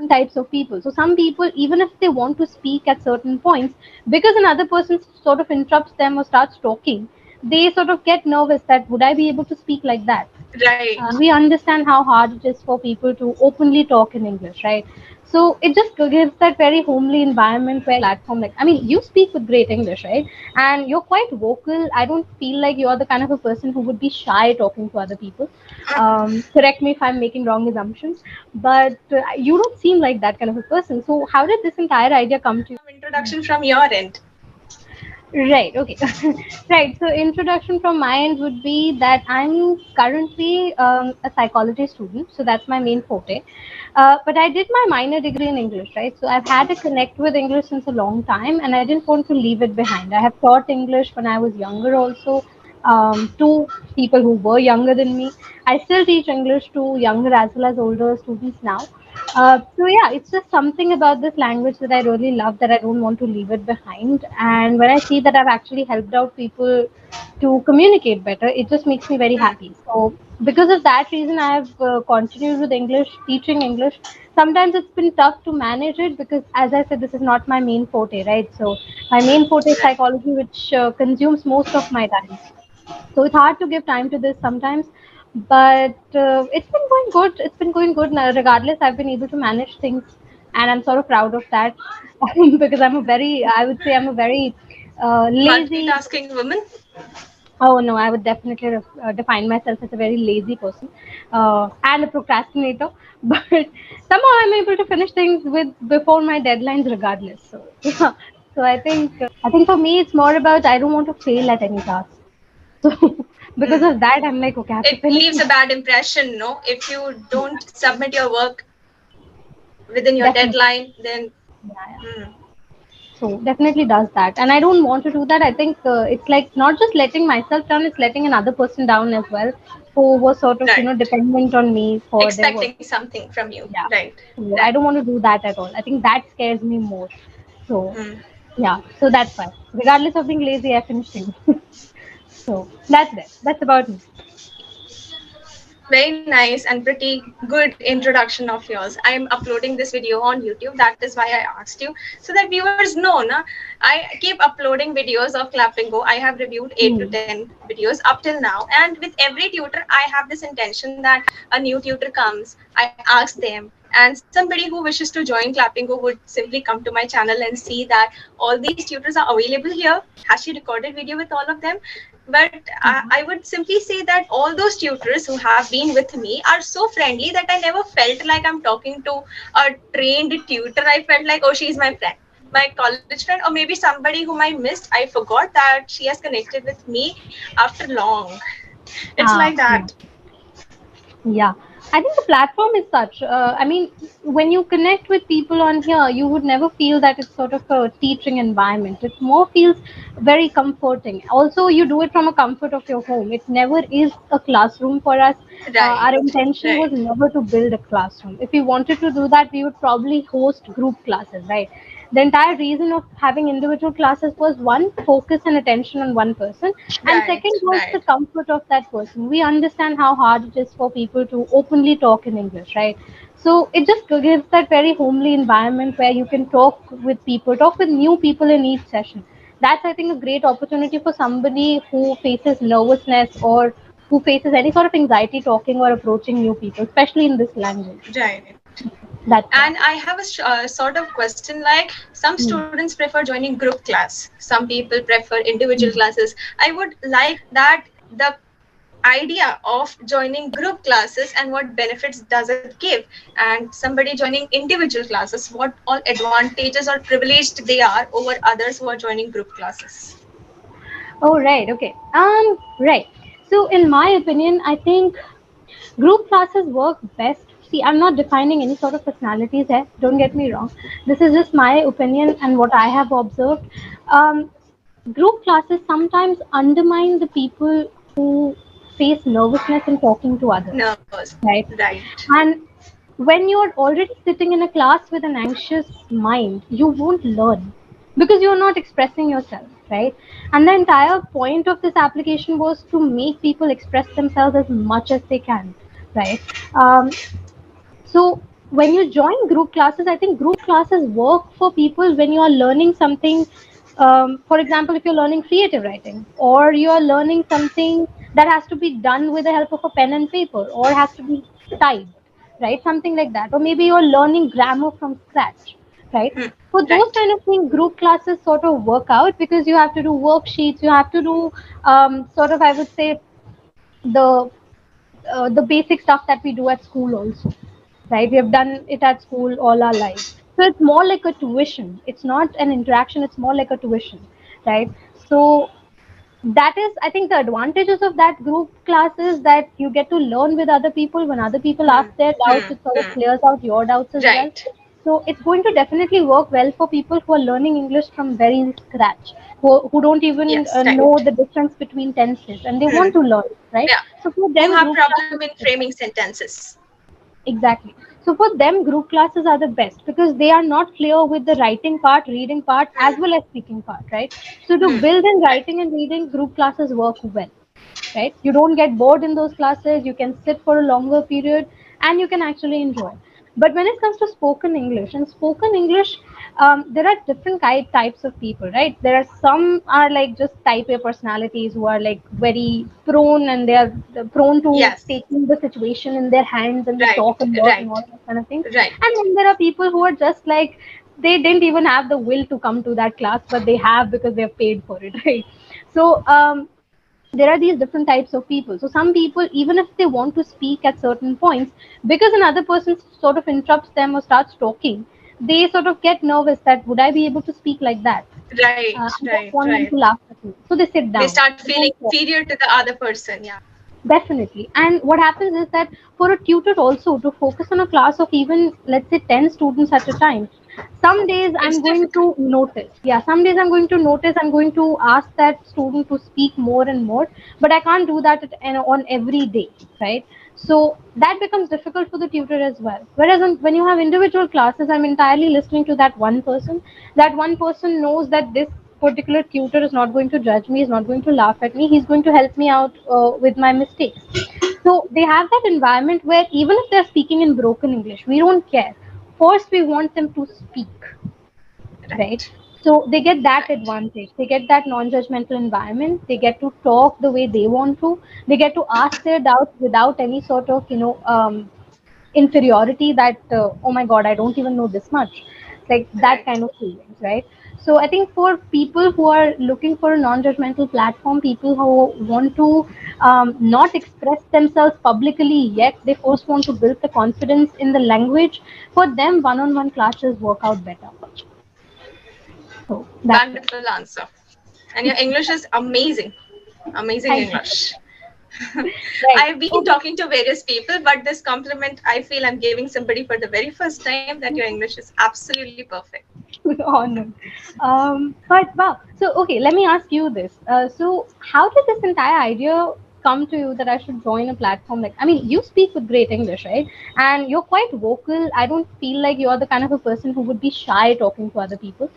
different types of people. So some people, even if they want to speak at certain points, because another person sort of interrupts them or starts talking, they sort of get nervous that would I be able to speak like that? Right. We understand how hard it is for people to openly talk in English, right? So it just gives that very homely environment where platform, like, I mean, you speak with great English, right? And you're quite vocal. I don't feel like you're the kind of a person who would be shy talking to other people. Correct me if I'm making wrong assumptions, but you don't seem like that kind of a person. So how did this entire idea come to you? Introduction from your end. Right, okay. Right, so introduction from my end would be that I'm currently a psychology student, so that's my main forte. But I did my minor degree in English, right? So I've had a connect with English since a long time, and I didn't want to leave it behind. I have taught English when I was younger also, to people who were younger than me. I still teach English to younger as well as older students now. So yeah, it's just something about this language that I really love, that I don't want to leave it behind. And when I see that I've actually helped out people to communicate better, it just makes me very Hmm. happy. So because of that reason, I have continued with English, teaching English. Sometimes it's been tough to manage it because, as I said, this is not my main forte, right? So my main forte is Right. psychology, which consumes most of my time. So it's hard to give time to this sometimes, but it's been going good. It's been going good. Now, regardless, I've been able to manage things, and I'm sort of proud of that because I would say I'm a very lazy. Multitasking woman. Oh no, I would definitely define myself as a very lazy person and a procrastinator. But somehow I'm able to finish things with before my deadlines, regardless. So yeah. So I think for me it's more about I don't want to fail at any task. So because Hmm. of that, I'm like, okay, I have to It finish leaves it. a bad impression, no? If you don't submit your work within your Definitely. deadline, then Yeah, yeah. hmm, So definitely does that. And I don't want to do that. I think it's like not just letting myself down, it's letting another person down as well who was sort of, right. dependent on me for their work. Expecting something from you. Yeah. Right. So Right. I don't want to do that at all. I think that scares me more. So Hmm. yeah, so that's why. Regardless of being lazy, I finish things. So that's it. That's about me. Very nice and pretty good introduction of yours. I am uploading this video on YouTube. That is why I asked you, so that viewers know. Na, I keep uploading videos of Clapingo. I have reviewed 8 to Hmm. 10 videos up till now. And with every tutor, I have this intention that a new tutor comes, I ask them. And somebody who wishes to join Clapingo would simply come to my channel and see that all these tutors are available here. Has she recorded video with all of them? But I would simply say that all those tutors who have been with me are so friendly that I never felt like I'm talking to a trained tutor. I felt like, oh, she's my friend, my college friend, or maybe somebody whom I missed. I forgot that she has connected with me after long. It's like that. Yeah. Yeah, I think the platform is such. I mean, when you connect with people on here, you would never feel that it's sort of a teaching environment. It more feels very comforting. Also, you do it from a comfort of your home. It never is a classroom for us. Right, Our intention right. was never to build a classroom. If we wanted to do that, we would probably host group classes, right? The entire reason of having individual classes was one, focus and attention on one person, and Right, second was right. the comfort of that person. We understand how hard it is for people to openly talk in English, right? So it just gives that very homely environment where you can talk with people, talk with new people in each session. That's, I think, a great opportunity for somebody who faces nervousness or who faces any sort of anxiety talking or approaching new people, especially in this language. Right. That's And why. I have a sort of question, like some Hmm. students prefer joining group class, some people prefer individual Hmm. classes. I would like that the idea of joining group classes and what benefits does it give, and somebody joining individual classes, what all advantages or privileged they are over others who are joining group classes. Oh, right. Okay. Right. So, in my opinion, I think group classes work best. See, I'm not defining any sort of personalities here. Don't get me wrong. This is just my opinion and what I have observed. Um, Group classes sometimes undermine the people who face nervousness in talking to others, Nervous. right? Right. And when you're already sitting in a class with an anxious mind, you won't learn because you're not expressing yourself, right? And the entire point of this application was to make people express themselves as much as they can, right? Um, so when you join group classes, I think group classes work for people when you are learning something. For example, if you're learning creative writing, or you are learning something that has to be done with the help of a pen and paper, or has to be typed, right? Something like that. Or maybe you're learning grammar from scratch, right? Hmm. For those Right. kind of things, group classes sort of work out because you have to do worksheets, you have to do sort of, I would say, the the basic stuff that we do at school also, right? We have done it at school all our lives. So it's more like a tuition. It's not an interaction, it's more like a tuition, right? So that is, I think, the advantages of that group class is that you get to learn with other people. When other people Hmm. ask their doubts, Hmm. it sort of Hmm. clears out your doubts as well. Right. So it's going to definitely work well for people who are learning English from very scratch, who don't even Yes. know Right. the difference between tenses and they Hmm. want to learn, right? Yeah. So for Who them, have group problem classes in are the best. framing sentences. Exactly. So for them, group classes are the best because they are not clear with the writing part, reading part, as Hmm. well as speaking part, right? So to Hmm. build in Right. writing and reading, group classes work well, right? You don't get bored in those classes. You can sit for a longer period, and you can actually enjoy. But when it comes to spoken English, and spoken English, there are different types of people, right? There are some are like just type A personalities who are like very prone, and they are prone to Yes. taking the situation in their hands, and they Right. talk a lot and Right. all that kind of thing. Right. And then there are people who are just like, they didn't even have the will to come to that class, but they have because they have paid for it, right? So there are these different types of people. So some people, even if they want to speak at certain points, because another person sort of interrupts them or starts talking, they sort of get nervous that would I be able to speak like that? Right. I don't Right. want them Right. to laugh at me. So they sit They down. start They feeling don't talk. inferior to the other person. Yeah. Definitely. And what happens is that for a tutor also to focus on a class of even, let's say, 10 students at a time, some days It's I'm going difficult. to notice. Yeah, some days I'm going to notice, I'm going to ask that student to speak more and more, but I can't do that on every day, right? So that becomes difficult for the tutor as well. Whereas when you have individual classes, I'm entirely listening to that one person. That one person knows that this particular tutor is not going to judge me, is not going to laugh at me, he's going to help me out with my mistakes. So they have that environment where even if they're speaking in broken English, we don't care. First, we want them to speak, right? Right. So they get that Right. advantage. They get that non-judgmental environment. They get to talk the way they want to. They get to ask their doubts without any sort of inferiority that oh my god, I don't even know this much, like that Right. kind of feelings, right? So I think for people who are looking for a non-judgmental platform, people who want to not express themselves publicly yet, they first want to build the confidence in the language, for them one-on-one classes work out better. So that's it. Wonderful answer. And your English is amazing. Amazing Thank you. English. Right. I've been Okay. talking to various people, but this compliment I feel I'm giving somebody for the very first time, that your English is absolutely perfect. Oh no. But wow. So okay, let me ask you this. So how did this entire idea come to you that I should join a platform like? I mean, you speak with great English, right? And you're quite vocal. I don't feel like you're the kind of a person who would be shy talking to other people.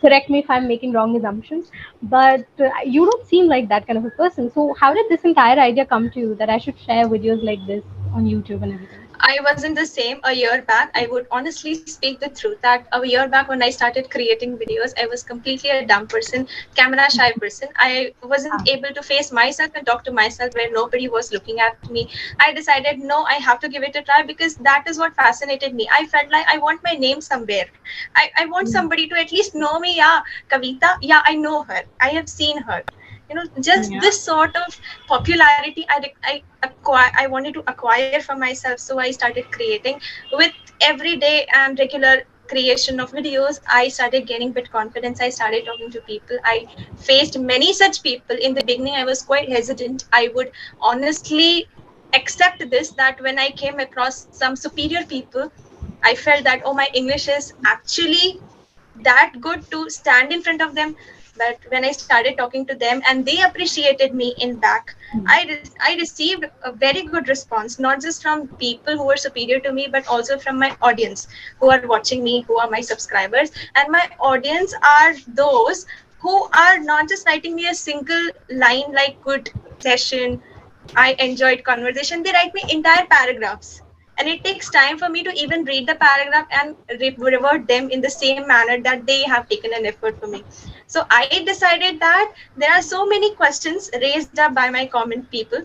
Correct me if I'm making wrong assumptions, but you don't seem like that kind of a person. So how did this entire idea come to you that I should share videos like this on YouTube and everything? I wasn't the same a year back. I would honestly speak the truth that a year back when I started creating videos, I was completely a dumb person, camera shy person. I wasn't Ah, able to face myself and talk to myself where nobody was looking at me. I decided, no, I have to give it a try because that is what fascinated me. I felt like I want my name somewhere. I want mm, somebody to at least know me. Yeah, Kavita, yeah, I know her. I have seen her. Just yeah. this sort of popularity I wanted to acquire for myself, so I started creating. With every day and regular creation of videos, I started gaining bit confidence. I started talking to people. I faced many such people. In the beginning I was quite hesitant. I would honestly accept this, that when I came across some superior people, I felt that, oh, my English is actually that good to stand in front of them. But when I started talking to them and they appreciated me in back, I received a very good response, not just from people who were superior to me, but also from my audience who are watching me, who are my subscribers. And my audience are those who are not just writing me a single line like good session, I enjoyed conversation. They write me entire paragraphs. and it takes time for me to even read the paragraph and revert them in the same manner that they have taken an effort for me. So I decided that there are so many questions raised up by my comment people.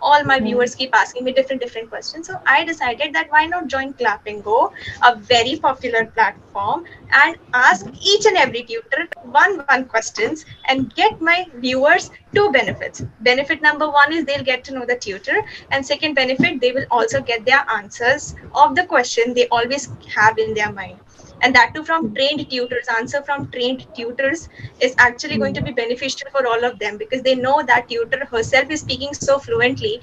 All my Hmm. viewers keep asking me different questions, so I decided that why not join Clapingo, a very popular platform, and ask each and every tutor one questions and get my viewers two benefits. Benefit number one is they'll get to know the tutor, and second benefit, they will also get their answers of the question they always have in their mind, and that too from trained tutors. Answer from trained tutors is actually going to Hmm. be beneficial for all of them, because they know that tutor herself is speaking so fluently.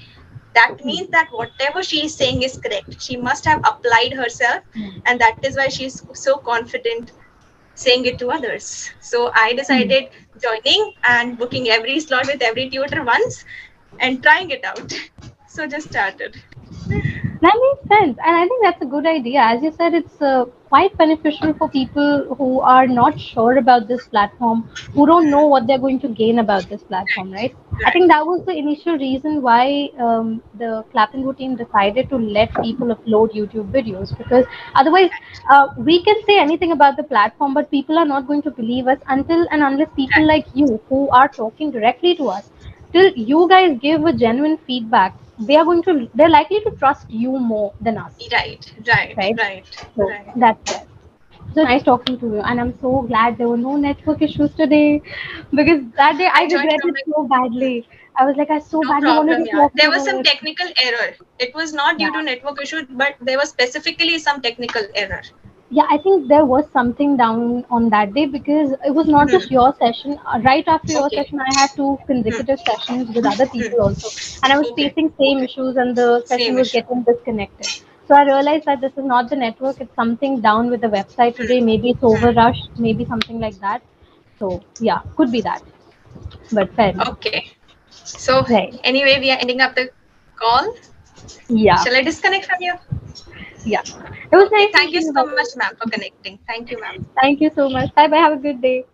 That means that whatever she is saying is correct. She must have applied herself, and that is why she's so confident saying it to others. So I Hmm. decided joining and booking every slot with every tutor once and trying it out. So just started. That makes sense, and I think that's a good idea. As you said, it's quite beneficial for people who are not sure about this platform, who don't know what they're going to gain about this platform, right? I Right. think that was the initial reason why the Clapingo team decided to let people upload YouTube videos, because otherwise, we can say anything about the platform, but people are not going to believe us until and unless people Right. like you, who are talking directly to us, till you guys give a genuine feedback, they're likely to trust you more than us, Right. Right. right? Right. So Right. that's it. So nice talking to you, and I'm so glad there were no network issues today, because that day I I joined from regretted so badly. I was like, I so No badly wanted problem, to yeah. talk There to was some her. technical error. It was not Yeah. due to network issue, but there was specifically some technical error. Yeah, I think there was something down on that day, because it was not Hmm. just your session. Right after your Okay. session, I had two Hmm. consecutive sessions with other Hmm. people also, and I was Okay. facing same Okay. issues, and the session Same was issue. getting disconnected. So I realized that this is not the network; it's something down with the website Hmm. today. Maybe it's Hmm. overrushed, maybe something like that. So yeah, could be that, but fair enough. Okay. So Right? anyway, we are ending up the call. Yeah, Shall I disconnect from you? yeah. It was Okay. nice Thank you meeting you, so by the much, way. ma'am, for connecting. Thank you, ma'am. Thank you so much. Bye bye. Have a good day.